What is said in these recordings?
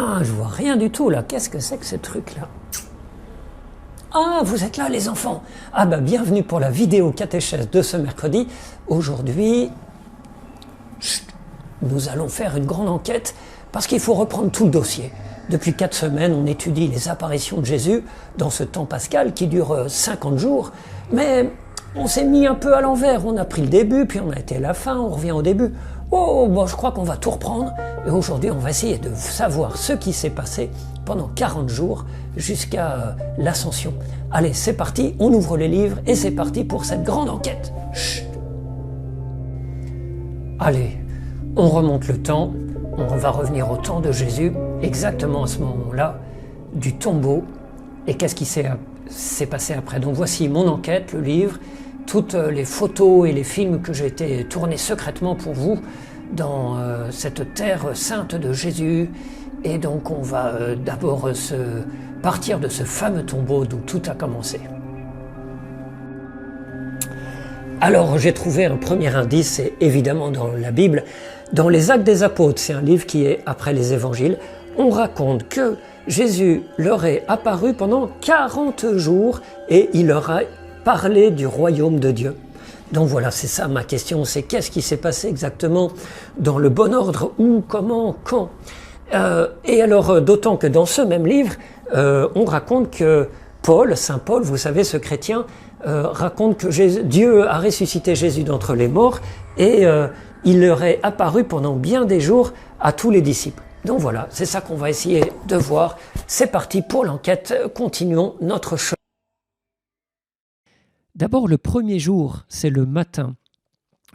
Ah, je vois rien du tout là. Qu'est-ce que c'est que ce truc-là? Ah, vous êtes là les enfants. Ah bah bienvenue pour la vidéo catéchèse de ce mercredi. Aujourd'hui, nous allons faire une grande enquête parce qu'il faut reprendre tout le dossier. Depuis 4 semaines, on étudie les apparitions de Jésus dans ce temps pascal qui dure 50 jours. Mais on s'est mis un peu à l'envers. On a pris le début, puis on a été à la fin, on revient au début. Oh, bon, je crois qu'on va tout reprendre. Et aujourd'hui, on va essayer de savoir ce qui s'est passé pendant 40 jours jusqu'à l'Ascension. Allez, c'est parti, on ouvre les livres et c'est parti pour cette grande enquête. Chut. Allez, on remonte le temps. On va revenir au temps de Jésus, exactement à ce moment-là, du tombeau. Et qu'est-ce qui s'est passé après? Donc voici mon enquête, le livre, toutes les photos et les films que j'ai été tournés secrètement pour vous dans cette terre sainte de Jésus. Et donc on va d'abord partir de ce fameux tombeau d'où tout a commencé. Alors j'ai trouvé un premier indice, c'est évidemment dans la Bible. Dans les Actes des Apôtres, c'est un livre qui est après les Évangiles, on raconte que Jésus leur est apparu pendant 40 jours et il leur a parlé du royaume de Dieu. Donc voilà, c'est ça ma question, c'est qu'est-ce qui s'est passé exactement dans le bon ordre, où, comment, quand. Et alors, d'autant que dans ce même livre, on raconte que Paul, Saint Paul, vous savez, ce chrétien, raconte que Dieu a ressuscité Jésus d'entre les morts et il leur est apparu pendant bien des jours à tous les disciples. Donc voilà, c'est ça qu'on va essayer de voir. C'est parti pour l'enquête, continuons notre chemin. D'abord, le premier jour, c'est le matin.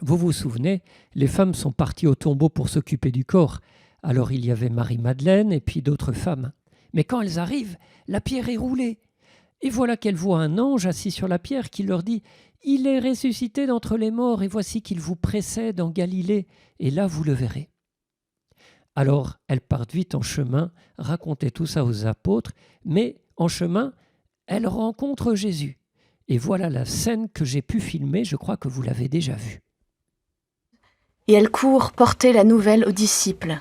Vous vous souvenez, les femmes sont parties au tombeau pour s'occuper du corps. Alors il y avait Marie-Madeleine et puis d'autres femmes. Mais quand elles arrivent, la pierre est roulée. Et voilà qu'elles voient un ange assis sur la pierre qui leur dit « Il est ressuscité d'entre les morts et voici qu'il vous précède en Galilée, et là vous le verrez. » Alors elles partent vite en chemin, racontaient tout ça aux apôtres, mais en chemin, elles rencontrent Jésus. Et voilà la scène que j'ai pu filmer, je crois que vous l'avez déjà vue. Et elles courent porter la nouvelle aux disciples.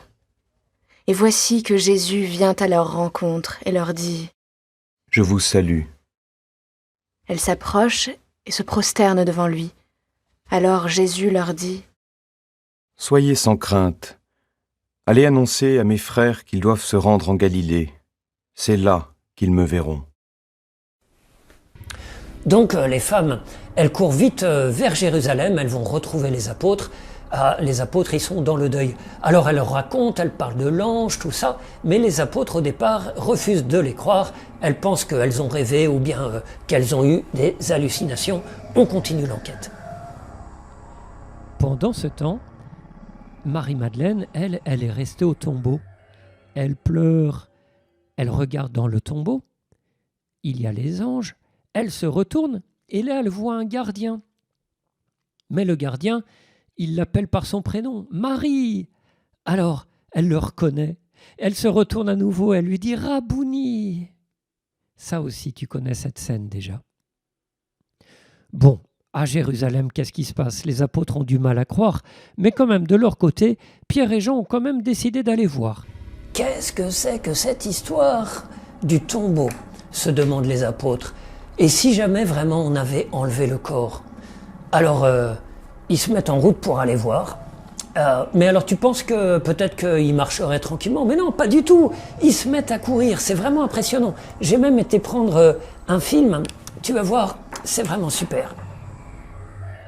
Et voici que Jésus vient à leur rencontre et leur dit « Je vous salue. » Elles s'approchent et se prosternent devant lui. Alors Jésus leur dit « Soyez sans crainte. Allez annoncer à mes frères qu'ils doivent se rendre en Galilée. C'est là qu'ils me verront. » Donc les femmes, elles courent vite vers Jérusalem, elles vont retrouver les apôtres. Les apôtres, ils sont dans le deuil. Alors elles leur racontent, elles parlent de l'ange, tout ça, mais les apôtres au départ refusent de les croire. Elles pensent qu'elles ont rêvé ou bien qu'elles ont eu des hallucinations. On continue l'enquête. Pendant ce temps, Marie-Madeleine, elle est restée au tombeau. Elle pleure, elle regarde dans le tombeau. Il y a les anges. Elle se retourne et là, elle voit un gardien. Mais le gardien, il l'appelle par son prénom, Marie. Alors, elle le reconnaît. Elle se retourne à nouveau, elle lui dit Rabouni. Ça aussi, tu connais cette scène déjà. Bon, à Jérusalem, qu'est-ce qui se passe? Les apôtres ont du mal à croire, mais quand même, de leur côté, Pierre et Jean ont quand même décidé d'aller voir. Qu'est-ce que c'est que cette histoire du tombeau? Se demandent les apôtres. Et si jamais vraiment on avait enlevé le corps? Alors, ils se mettent en route pour aller voir. Mais alors tu penses que peut-être qu'ils marcheraient tranquillement? Mais non, pas du tout. Ils se mettent à courir, c'est vraiment impressionnant. J'ai même été prendre un film, tu vas voir, c'est vraiment super.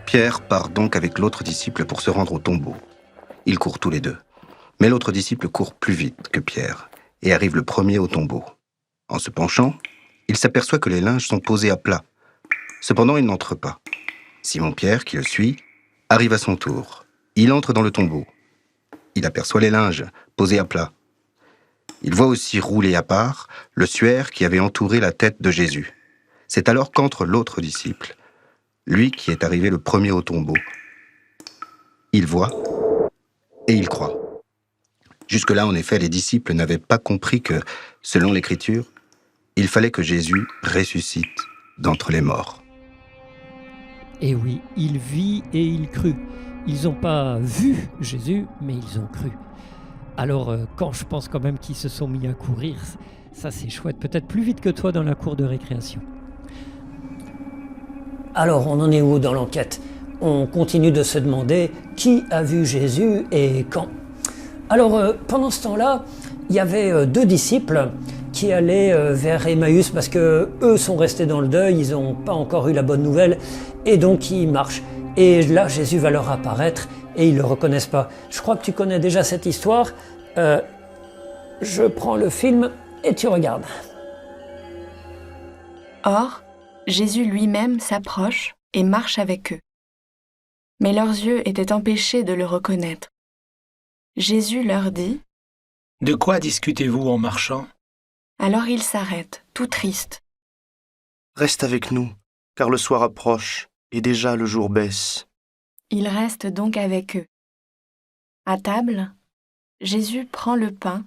Pierre part donc avec l'autre disciple pour se rendre au tombeau. Ils courent tous les deux. Mais l'autre disciple court plus vite que Pierre et arrive le premier au tombeau. En se penchant, il s'aperçoit que les linges sont posés à plat. Cependant, il n'entre pas. Simon-Pierre, qui le suit, arrive à son tour. Il entre dans le tombeau. Il aperçoit les linges posés à plat. Il voit aussi rouler à part le suaire qui avait entouré la tête de Jésus. C'est alors qu'entre l'autre disciple, lui qui est arrivé le premier au tombeau. Il voit et il croit. Jusque-là, en effet, les disciples n'avaient pas compris que, selon l'Écriture, il fallait que Jésus ressuscite d'entre les morts. Et oui, il vit et il crut. Ils n'ont pas vu Jésus, mais ils ont cru. Alors, quand je pense quand même qu'ils se sont mis à courir, ça c'est chouette, peut-être plus vite que toi dans la cour de récréation. Alors, on en est où dans l'enquête? On continue de se demander qui a vu Jésus et quand. Alors, pendant ce temps-là, il y avait 2 disciples qui allaient vers Emmaüs parce que eux sont restés dans le deuil, ils n'ont pas encore eu la bonne nouvelle et donc ils marchent. Et là, Jésus va leur apparaître et ils ne le reconnaissent pas. Je crois que tu connais déjà cette histoire. Je prends le film et tu regardes. Or, Jésus lui-même s'approche et marche avec eux. Mais leurs yeux étaient empêchés de le reconnaître. Jésus leur dit: « De quoi discutez-vous en marchant ?» Alors il s'arrête, tout triste. « Reste avec nous, car le soir approche, et déjà le jour baisse. » Il reste donc avec eux. À table, Jésus prend le pain,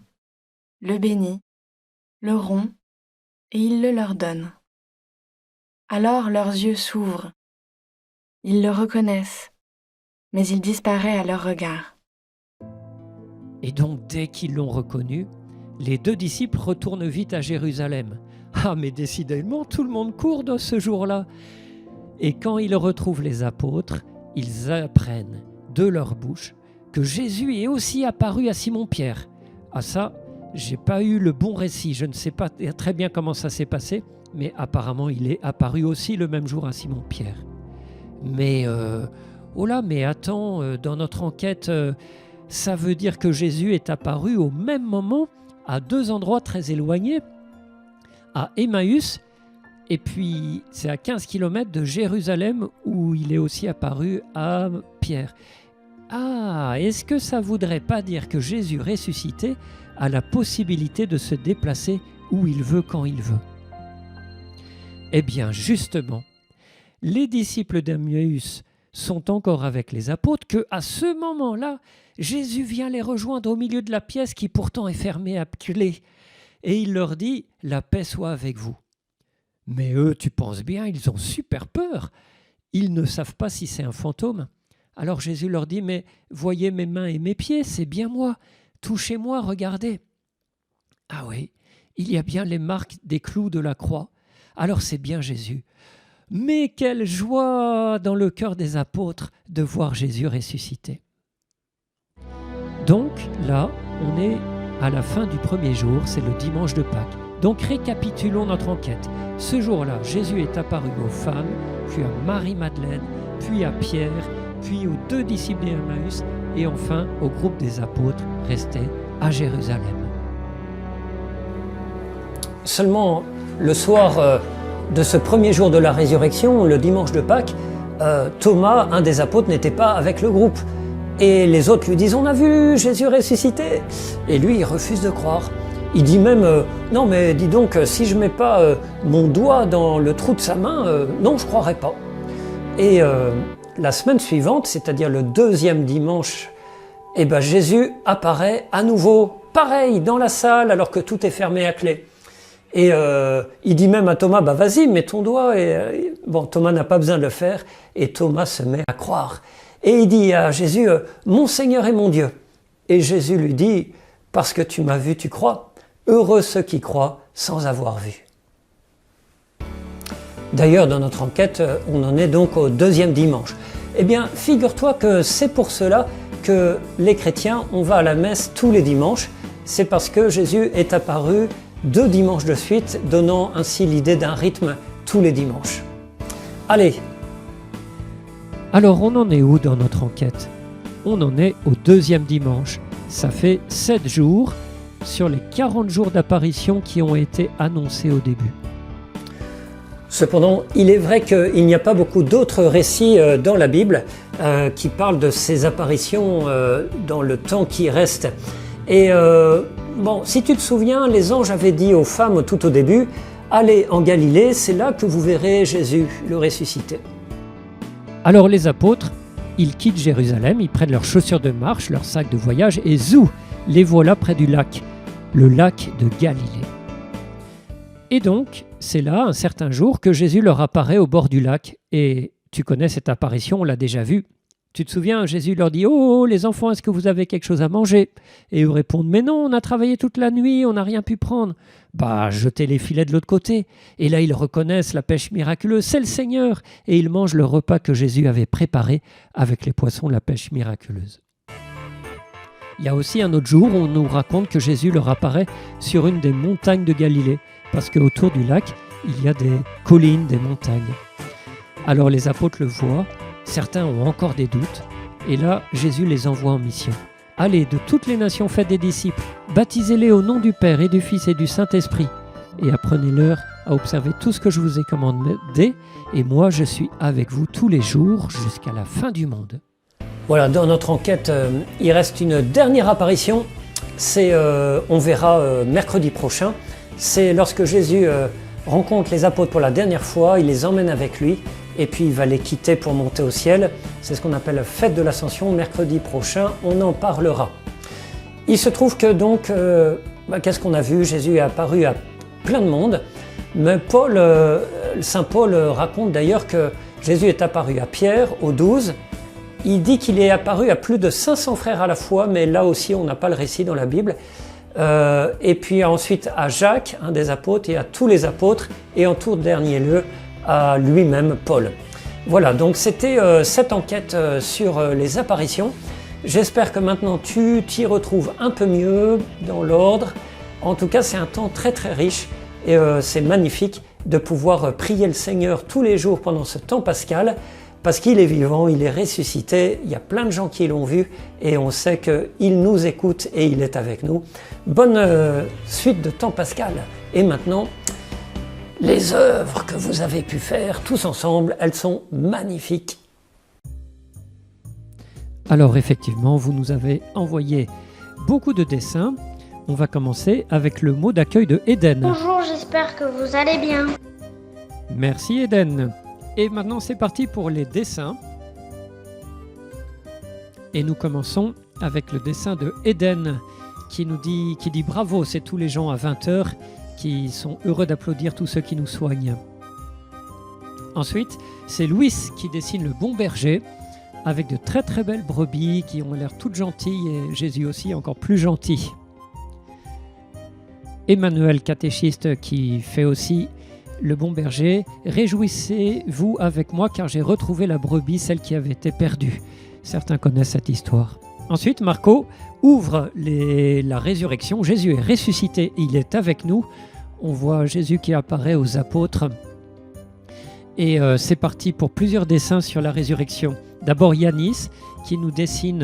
le bénit, le rompt, et il le leur donne. Alors leurs yeux s'ouvrent. Ils le reconnaissent, mais il disparaît à leur regard. Et donc, dès qu'ils l'ont reconnu, les 2 disciples retournent vite à Jérusalem. Ah, mais décidément, tout le monde court dans ce jour-là. Et quand ils retrouvent les apôtres, ils apprennent de leur bouche que Jésus est aussi apparu à Simon-Pierre. Ah ça, j'ai pas eu le bon récit, je ne sais pas très bien comment ça s'est passé, mais apparemment il est apparu aussi le même jour à Simon-Pierre. Mais, oh là, mais attends, dans notre enquête, ça veut dire que Jésus est apparu au même moment à 2 endroits très éloignés, à Emmaüs, et puis c'est à 15 km de Jérusalem où il est aussi apparu à Pierre. Ah, est-ce que ça voudrait pas dire que Jésus ressuscité a la possibilité de se déplacer où il veut, quand il veut? Eh bien, justement, les disciples d'Emmaüs sont encore avec les apôtres que, à ce moment-là, Jésus vient les rejoindre au milieu de la pièce qui pourtant est fermée à clé. Et il leur dit « La paix soit avec vous ». Mais eux, tu penses bien, ils ont super peur. Ils ne savent pas si c'est un fantôme. Alors Jésus leur dit « Mais voyez mes mains et mes pieds, c'est bien moi. Touchez-moi, regardez. » Ah oui, il y a bien les marques des clous de la croix. Alors c'est bien Jésus. Mais quelle joie dans le cœur des apôtres de voir Jésus ressuscité. Donc là, on est à la fin du premier jour, c'est le dimanche de Pâques. Donc récapitulons notre enquête. Ce jour-là, Jésus est apparu aux femmes, puis à Marie-Madeleine, puis à Pierre, puis aux 2 disciples d'Emmaüs et enfin au groupe des apôtres restés à Jérusalem. Seulement, le soir de ce premier jour de la résurrection, le dimanche de Pâques, Thomas, un des apôtres, n'était pas avec le groupe. Et les autres lui disent « On a vu Jésus ressuscité !» Et lui, il refuse de croire. Il dit même « Non, mais dis donc, si je ne mets pas mon doigt dans le trou de sa main, non, je ne croirais pas. » Et la semaine suivante, c'est-à-dire le 2e dimanche, eh ben, Jésus apparaît à nouveau, pareil, dans la salle, alors que tout est fermé à clé. Et il dit même à Thomas, bah vas-y, mets ton doigt. Et bon, Thomas n'a pas besoin de le faire, et Thomas se met à croire. Et il dit à Jésus, mon Seigneur et mon Dieu. Et Jésus lui dit, parce que tu m'as vu, tu crois. Heureux ceux qui croient sans avoir vu. D'ailleurs, dans notre enquête, on en est donc au 2e dimanche. Eh bien, figure-toi que c'est pour cela que les chrétiens, on va à la messe tous les dimanches. C'est parce que Jésus est apparu 2 dimanches de suite, donnant ainsi l'idée d'un rythme tous les dimanches. Allez. Alors, on en est où dans notre enquête? On en est au 2e dimanche. Ça fait 7 jours sur les 40 jours d'apparition qui ont été annoncés au début. Cependant, il est vrai qu'il n'y a pas beaucoup d'autres récits dans la Bible qui parlent de ces apparitions dans le temps qui reste. Et bon, si tu te souviens, les anges avaient dit aux femmes tout au début, « Allez en Galilée, c'est là que vous verrez Jésus, le ressuscité. » Alors les apôtres, ils quittent Jérusalem, ils prennent leurs chaussures de marche, leurs sacs de voyage et zou, les voilà près du lac, le lac de Galilée. Et donc, c'est là, un certain jour, que Jésus leur apparaît au bord du lac. Et tu connais cette apparition, on l'a déjà vue. Tu te souviens, Jésus leur dit « Oh, les enfants, est-ce que vous avez quelque chose à manger ?» Et eux répondent « Mais non, on a travaillé toute la nuit, on n'a rien pu prendre. » Bah, jetez les filets de l'autre côté. Et là, ils reconnaissent la pêche miraculeuse, c'est le Seigneur. Et ils mangent le repas que Jésus avait préparé avec les poissons de la pêche miraculeuse. Il y a aussi un autre jour où on nous raconte que Jésus leur apparaît sur une des montagnes de Galilée, parce qu'autour du lac, il y a des collines, des montagnes. Alors les apôtres le voient, certains ont encore des doutes, et là, Jésus les envoie en mission. Allez, de toutes les nations, faites des disciples, baptisez-les au nom du Père et du Fils et du Saint-Esprit, et apprenez-leur à observer tout ce que je vous ai commandé, et moi je suis avec vous tous les jours jusqu'à la fin du monde. Voilà, dans notre enquête, il reste une dernière apparition, on verra mercredi prochain, c'est lorsque Jésus rencontre les apôtres pour la dernière fois, il les emmène avec lui, et puis il va les quitter pour monter au ciel. C'est ce qu'on appelle la fête de l'Ascension. Mercredi prochain, on en parlera. Il se trouve que donc, qu'est-ce qu'on a vu? Jésus est apparu à plein de monde. Mais Saint Paul raconte d'ailleurs que Jésus est apparu à Pierre, aux 12. Il dit qu'il est apparu à plus de 500 frères à la fois, mais là aussi on n'a pas le récit dans la Bible. Et puis ensuite à Jacques, un des apôtres, et à tous les apôtres, et en tout dernier lieu, à lui-même, Paul. Voilà, donc c'était cette enquête sur les apparitions. J'espère que maintenant tu t'y retrouves un peu mieux dans l'ordre. En tout cas, c'est un temps très très riche et c'est magnifique de pouvoir prier le Seigneur tous les jours pendant ce temps pascal parce qu'il est vivant, il est ressuscité, il y a plein de gens qui l'ont vu et on sait qu'il nous écoute et il est avec nous. Bonne suite de temps pascal. Et maintenant, les œuvres que vous avez pu faire tous ensemble, elles sont magnifiques. Alors effectivement, vous nous avez envoyé beaucoup de dessins. On va commencer avec le mot d'accueil de Eden. Bonjour, j'espère que vous allez bien. Merci Eden. Et maintenant c'est parti pour les dessins. Et nous commençons avec le dessin de Eden qui dit bravo, c'est tous les gens à 20h qui sont heureux d'applaudir tous ceux qui nous soignent. Ensuite, c'est Louis qui dessine le bon berger avec de très très belles brebis qui ont l'air toutes gentilles et Jésus aussi encore plus gentil. Emmanuel, catéchiste, qui fait aussi le bon berger. Réjouissez-vous avec moi car j'ai retrouvé la brebis, celle qui avait été perdue. Certains connaissent cette histoire. Ensuite, Marco ouvre la résurrection. Jésus est ressuscité, il est avec nous. On voit Jésus qui apparaît aux apôtres. Et c'est parti pour plusieurs dessins sur la résurrection. D'abord Yanis qui nous dessine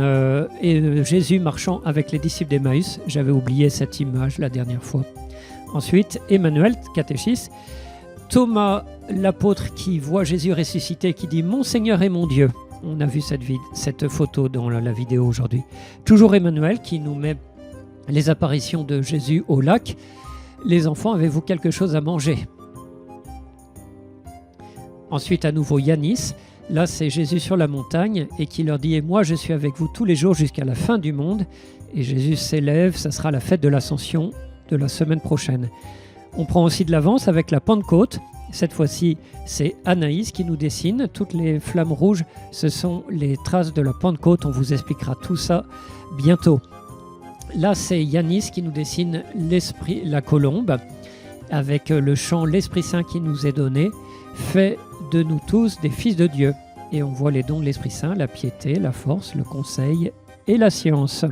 Jésus marchant avec les disciples d'Emmaüs. J'avais oublié cette image la dernière fois. Ensuite, Emmanuel, catéchiste. Thomas, l'apôtre qui voit Jésus ressuscité, qui dit « Mon Seigneur et mon Dieu ». On a vu cette photo dans la vidéo aujourd'hui. Toujours Emmanuel qui nous met les apparitions de Jésus au lac. Les enfants, avez-vous quelque chose à manger? Ensuite, à nouveau Yanis. Là, c'est Jésus sur la montagne et qui leur dit « Et moi, je suis avec vous tous les jours jusqu'à la fin du monde. » Et Jésus s'élève, ça sera la fête de l'Ascension de la semaine prochaine. On prend aussi de l'avance avec la Pentecôte. Cette fois-ci, c'est Anaïs qui nous dessine. Toutes les flammes rouges, ce sont les traces de la Pentecôte. On vous expliquera tout ça bientôt. Là, c'est Yanis qui nous dessine la colombe avec le chant « L'Esprit Saint qui nous est donné, fait de nous tous des fils de Dieu ». Et on voit les dons de l'Esprit Saint, la piété, la force, le conseil et la science.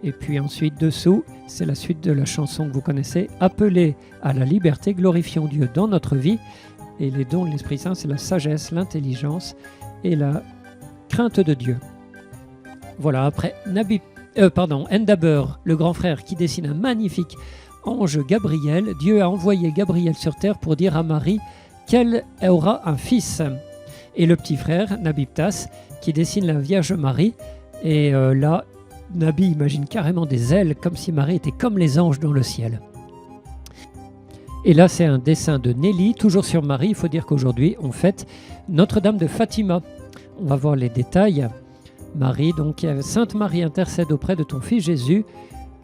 Et puis ensuite, dessous, c'est la suite de la chanson que vous connaissez. « Appelés à la liberté, glorifions Dieu dans notre vie ». Et les dons de l'Esprit Saint, c'est la sagesse, l'intelligence et la crainte de Dieu. Voilà, après Endaber, le grand frère, qui dessine un magnifique ange Gabriel. Dieu a envoyé Gabriel sur terre pour dire à Marie qu'elle aura un fils. Et le petit frère, Nabiptas, qui dessine la Vierge Marie. Et là, Nabi imagine carrément des ailes, comme si Marie était comme les anges dans le ciel. Et là, c'est un dessin de Nelly, toujours sur Marie. Il faut dire qu'aujourd'hui, on fête Notre-Dame de Fatima. On va voir les détails. Marie, donc, Sainte Marie, intercède auprès de ton Fils Jésus,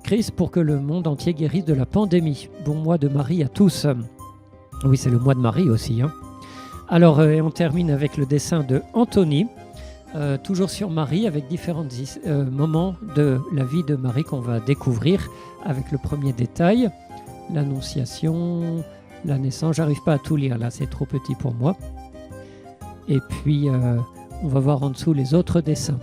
Christ, pour que le monde entier guérisse de la pandémie. Bon mois de Marie à tous. Oui, c'est le mois de Marie aussi. Alors, on termine avec le dessin de Anthony, toujours sur Marie, avec différents moments de la vie de Marie qu'on va découvrir, avec le premier détail, l'Annonciation, la naissance. J'arrive pas à tout lire là, c'est trop petit pour moi. Et puis, on va voir en dessous les autres dessins.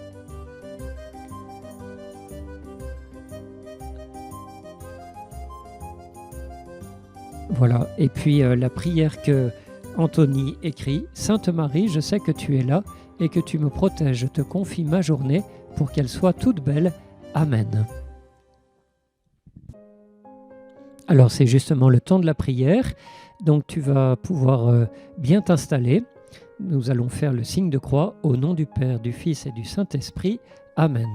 Voilà, et puis la prière que Anthony écrit. « Sainte Marie, je sais que tu es là et que tu me protèges. Je te confie ma journée pour qu'elle soit toute belle. Amen. » Alors c'est justement le temps de la prière, donc tu vas pouvoir bien t'installer. Nous allons faire le signe de croix au nom du Père, du Fils et du Saint-Esprit. Amen.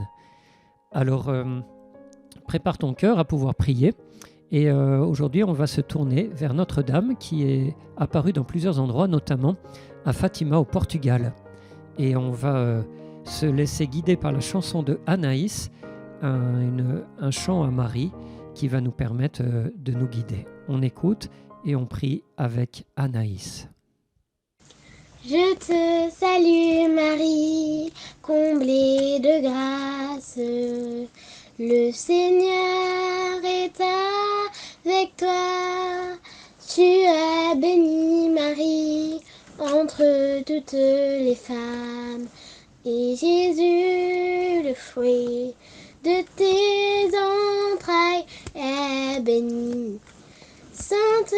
Alors prépare ton cœur à pouvoir prier. Et aujourd'hui, on va se tourner vers Notre-Dame qui est apparue dans plusieurs endroits, notamment à Fatima au Portugal. Et on va se laisser guider par la chanson de Anaïs, un chant à Marie qui va nous permettre de nous guider. On écoute et on prie avec Anaïs. Je te salue Marie, comblée de grâce. Le Seigneur est avec toi. Tu es bénie Marie entre toutes les femmes. Et Jésus, le fruit de tes entrailles, est béni. Sainte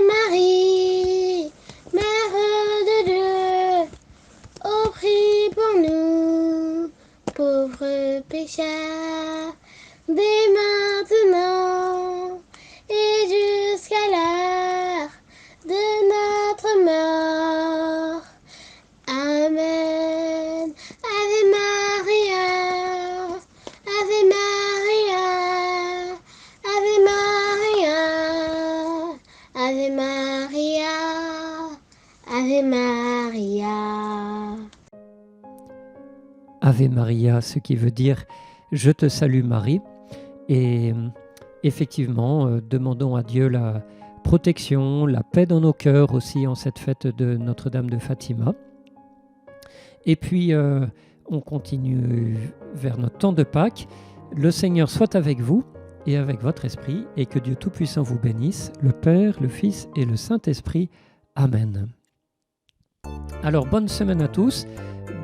Marie, Mère de Dieu, ô prie pour nous, pauvres pécheurs, dès maintenant et jusqu'à l'heure de notre mort. Amen. Ave Maria, Ave Maria, Ave Maria, Ave Maria, Ave Maria. Ave Maria, ce qui veut dire « Je te salue Marie ». Et effectivement, demandons à Dieu la protection, la paix dans nos cœurs aussi en cette fête de Notre-Dame de Fatima. Et puis, on continue vers notre temps de Pâques. Le Seigneur soit avec vous et avec votre esprit, et que Dieu Tout-Puissant vous bénisse, le Père, le Fils et le Saint-Esprit. Amen. Alors, bonne semaine à tous,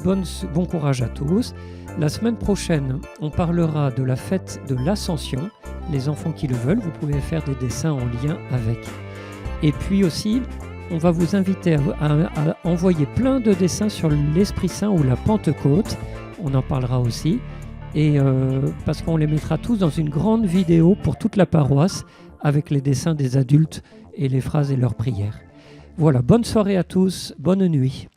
bon courage à tous. La semaine prochaine, on parlera de la fête de l'Ascension. Les enfants qui le veulent, vous pouvez faire des dessins en lien avec. Et puis aussi, on va vous inviter à envoyer plein de dessins sur l'Esprit Saint ou la Pentecôte. On en parlera aussi. Et parce qu'on les mettra tous dans une grande vidéo pour toute la paroisse avec les dessins des adultes et les phrases et leurs prières. Voilà, bonne soirée à tous, bonne nuit.